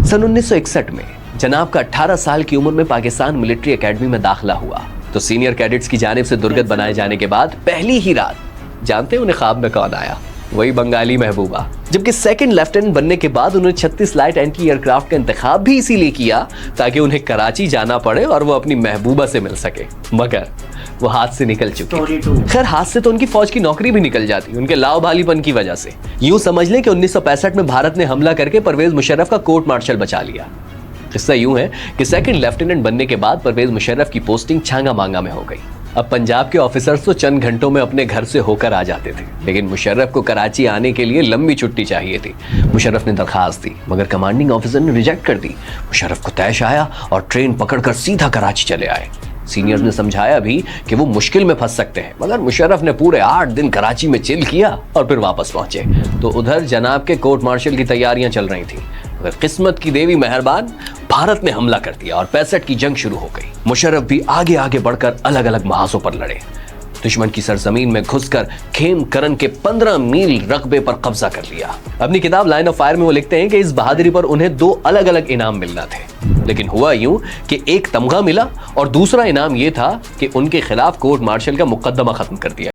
सन 1961 में जनाब का 18 साल की उम्र में पाकिस्तान मिलिट्री एकेडमी में दाखिला हुआ तो सीनियर कैडेट्स की जानिब से दुर्गत बनाए जाने के बाद पहली ही रात जानते हैं उन्हें ख्वाब में कौन आया? वही बंगाली महबूबा। जबकि सेकंड लेफ्टिनेंट बनने के बाद उन्होंने 36 लाइट एंटी एयरक्राफ्ट का इंतखाब भी इसीलिए किया ताकि उन्हें कराची जाना पड़े और वो अपनी महबूबा से मिल सके, मगर वो हाथ से निकल चुकी। खैर, हाथ से तो उनकी फौज की नौकरी भी निकल जाती उनके लाओ भालीपन की वजह से। यूं समझ लें कि 1965 में भारत ने हमला करके परवेज मुशर्रफ का कोर्ट मार्शल बचा लिया। किस्सा यूं है कि सेकंड लेफ्टिनेंट बनने के बाद परवेज मुशर्रफ की पोस्टिंग छांगा मांगा में हो गई। अब पंजाब के ऑफिसर्स तो चंद घंटों में अपने घर से होकर आ जाते थे, लेकिन मुशर्रफ को कराची आने के लिए लंबी छुट्टी चाहिए थी। मुशर्रफ ने दरखास्त दी, मगर कमांडिंग ऑफिसर ने रिजेक्ट कर दी। मुशर्रफ को तैश आया और ट्रेन पकड़कर सीधा कराची चले आए। सीनियर्स ने समझाया भी कि वो मुश्किल में फंस सकते हैं, मगर मुशर्रफ ने पूरे 8 दिन कराची में चिल किया और फिर वापस पहुंचे। तो उधर जनाब के कोर्ट मार्शल की तैयारियां चल रही थी, मगर किस्मत की देवी मेहरबान, भारत ने हमला कर दिया और 65 की जंग शुरू हो गई। मुशर्रफ भी आगे आगे बढ़कर अलग अलग महाजों पर लड़े। दुश्मन की सरजमीन में घुसकर खेम करन के 15 मील रकबे पर कब्जा कर लिया। अपनी किताब लाइन ऑफ फायर में वो लिखते हैं कि इस बहादुरी पर उन्हें 2 अलग अलग इनाम मिलना थे, लेकिन हुआ यूं कि एक तमगा मिला और दूसरा इनाम यह था कि उनके खिलाफ कोर्ट मार्शल का मुकदमा खत्म कर दिया।